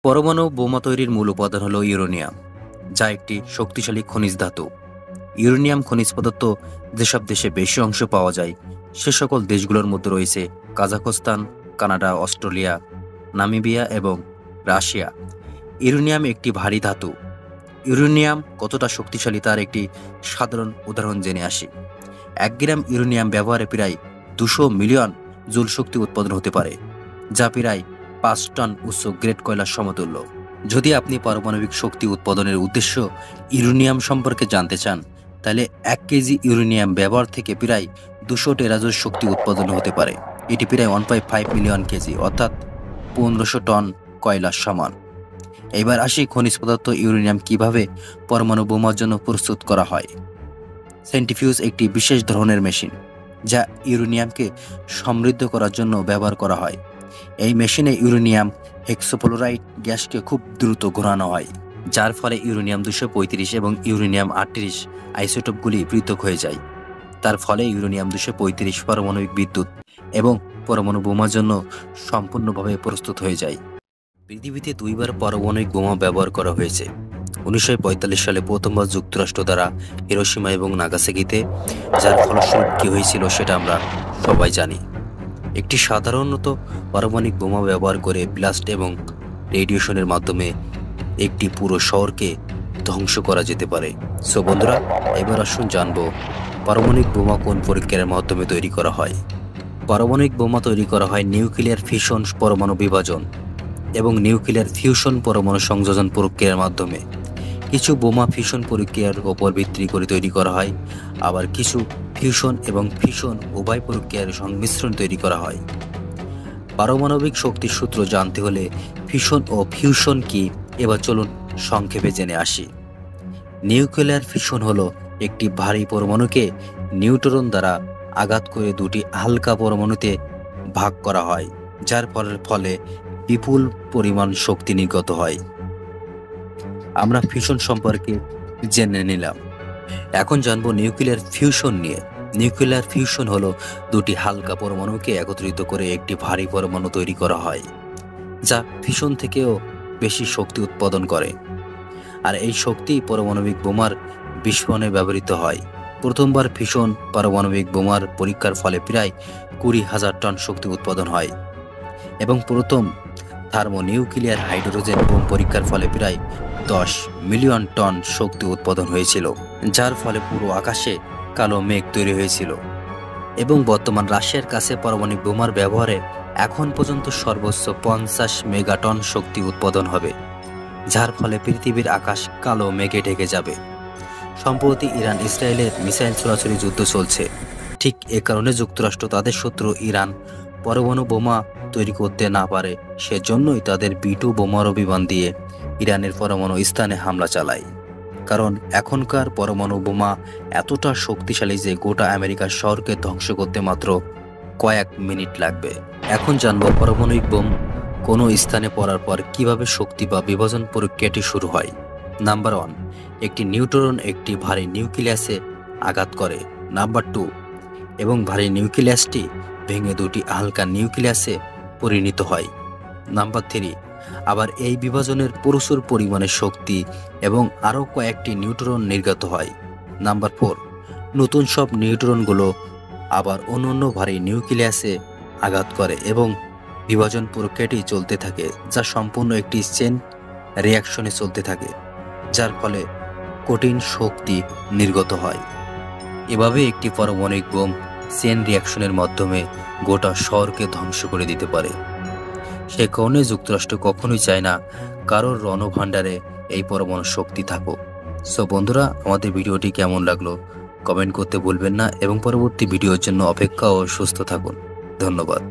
পরমাণু বোমা তৈরির মূল উপাদান হল ইউরেনিয়াম, যা একটি শক্তিশালী খনিজ ধাতু। ইউরেনিয়াম খনিজ পদার্থ যেসব দেশে বেশি অংশ পাওয়া যায় সে সকল দেশগুলোর মধ্যে রয়েছে কাজাখস্তান, কানাডা, অস্ট্রেলিয়া, নামিবিয়া এবং রাশিয়া। ইউরেনিয়াম একটি ভারী ধাতু। ইউরেনিয়াম কতটা শক্তিশালী তার একটি সাধারণ উদাহরণ জেনে আসি। 1 গ্রাম ইউরেনিয়াম ব্যবহারে প্রায় 200 মিলিয়ন জুল শক্তি উৎপাদন হতে পারে, যা প্রায় 5 টন উচ্চ গ্রেড কয়লার সমতুল্য। যদি আপনি পারমাণবিক শক্তি উৎপাদনের উদ্দেশ্য ইউরেনিয়াম সম্পর্কে জানতে চান, তাহলে 1 কেজি ইউরেনিয়াম ব্যবহার থেকে প্রায় 200 টেরাজুল শক্তি উৎপাদন হতে পারে। এটি প্রায় 1.5 মিলিয়ন কেজি অর্থাৎ 1500 টন কয়লার সমান। এবার আসি খনিজ পদার্থ ইউরেনিয়াম কিভাবে পরমাণু বোমার জন্য প্রস্তুত করা হয়। সেন্ট্রিফিউজ একটি বিশেষ ধরনের মেশিন যা ইউরেনিয়ামকে সমৃদ্ধ করার জন্য ব্যবহার করা হয়। এই মেশিনে ইউরেনিয়াম হেক্সোফ্লোরাইড গ্যাসকে খুব দ্রুত ঘোরানো হয়, যার ফলে ইউরেনিয়াম 235 এবং ইউরেনিয়াম 38 আইসোটোপগুলি পৃথক হয়ে যায়। তার ফলে ইউরেনিয়াম 235 পারমাণবিক বিদ্যুৎ এবং পরমাণু বোমার জন্য সম্পূর্ণভাবে প্রস্তুত হয়ে যায়। পৃথিবীতে 2বার পারমাণবিক বোমা ব্যবহার করা হয়েছে। 1945 সালে প্রথমবার যুক্তরাষ্ট্র দ্বারা হিরোশিমা এবং নাগাসাকিতে, যার ফলস্বরূপ কী হয়েছিল সেটা আমরা সবাই জানি। একটি সাধারণত পারমাণবিক বোমা ব্যবহার করে ব্লাস্ট এবং রেডিয়েশনের মাধ্যমে একটি পুরো শহরকে ধ্বংস করা যেতে পারে। সো বন্ধুরা, এবার আসুন জানবো পারমাণবিক বোমা কোন প্রক্রিয়ার মাধ্যমে তৈরি করা হয়। পারমাণবিক বোমা তৈরি করা হয় নিউক্লিয়ার ফিশন পরমাণু বিভাজন এবং নিউক্লিয়ার ফিউশন পরমাণু সংযোজন প্রক্রিয়ার মাধ্যমে। কিছু বোমা ফিউশন প্রক্রিয়ার উপর ভিত্তি করে তৈরি করা হয়, আবার কিছু ফিউশন এবং ফিশন উভয় প্রক্রিয়ার সংমিশ্রণ তৈরি করা হয়। পারমাণবিক শক্তির সূত্র জানতে হলে ফিশন ও ফিউশন কি এবার চলুন সংক্ষেপে জেনে আসি। নিউক্লিয়ার ফিশন হলো একটি ভারী পরমাণুকে নিউট্রন দ্বারা আঘাত করে দুটি হালকা পরমাণুতে ভাগ করা হয়, যার ফলে বিপুল পরিমাণ শক্তি নির্গত হয়। আমরা ফিউশন সম্পর্কে জেনে নিলাম, এখন জানবো নিউক্লিয়ার ফিউশন নিয়ে। নিউক্লিয়ার ফিউশন হলো দুটি হালকা পরমাণুকে একত্রিত করে একটি ভারী পরমাণু তৈরি করা হয়, যা ফিউশন থেকেও বেশি শক্তি উৎপাদন করে। আর এই শক্তি পারমাণবিক বোমার বিস্ফোরণে ব্যবহৃত হয়। প্রথমবার ফিউশন পারমাণবিক বোমার পরীক্ষার ফলে প্রায় 20,000 টন শক্তি উৎপাদন হয় এবং প্রথম থার্মোনিউক্লিয়ার হাইড্রোজেন বোম পরীক্ষার ফলে প্রায় 10 মিলিয়ন টন শক্তি উৎপাদন হয়েছিল, যার ফলে পুরো আকাশে কালো মেঘ তৈরি হয়েছিল। এবং বর্তমান রাশিয়ার কাছে পারমাণবিক বোমার ব্যবহারে এখন পর্যন্ত সর্বোচ্চ 50 মেগাটন শক্তি উৎপাদন হবে, যার ফলে পৃথিবীর আকাশ কালো মেঘে ঢেকে যাবে। সম্প্রতি ইরান ইসরায়েলের মিসাইল ছোড়াছুড়ি যুদ্ধ চলছে। ঠিক এ কারণে যুক্তরাষ্ট্র তাদের শত্রু ইরান পরমাণু বোমা তৈরি করতে না পারে, সেজন্যই তাদের B-2 বোমারু বিমান দিয়ে ইরানের পরমাণু স্থানে হামলা চালায়। কারণ এখনকার পরমাণু বোমা এতটা শক্তিশালী যে গোটা আমেরিকার শহরকে ধ্বংস করতে মাত্র কয়েক মিনিট লাগবে। এখন জানবো পারমাণবিক বোম কোনো স্থানে পড়ার পর কিভাবে শক্তি বা বিভাজন প্রক্রিয়াটি শুরু হয়। নাম্বার 1, একটি নিউট্রন একটি ভারী নিউক্লিয়াসে আঘাত করে। নাম্বার 2, এবং ভারী নিউক্লিয়াসটি ভেঙে দুটি হালকা নিউক্লিয়াসে পরিণত হয়। নাম্বার 3, আবার এই বিভাজনের প্রচুর পরিমাণে শক্তি এবং আরও কয়েকটি নিউট্রন নির্গত হয়। নাম্বার 4, নতুন সব নিউট্রনগুলো আবার অন্যান্য ভারী নিউক্লিয়াসে আঘাত করে এবং বিভাজন প্রক্রিয়াটি চলতে থাকে, যা সম্পূর্ণ একটি চেন রিয়াকশনে চলতে থাকে, যার ফলে কঠিন শক্তি নির্গত হয়। এভাবে একটি পারমাণবিক বোম চেন রিয়াকশনের মাধ্যমে গোটা শহরকে ধ্বংস করে দিতে পারে। সে কারণে যুক্তরাষ্ট্র কখনোই চায় না কারোর রণভাণ্ডারে এই পরমাণু শক্তি থাকুক। সো বন্ধুরা, আমাদের ভিডিওটি কেমন লাগলো কমেন্ট করতে ভুলবেন না এবং পরবর্তী ভিডিওর জন্য অপেক্ষা ও সুস্থ থাকুন। ধন্যবাদ।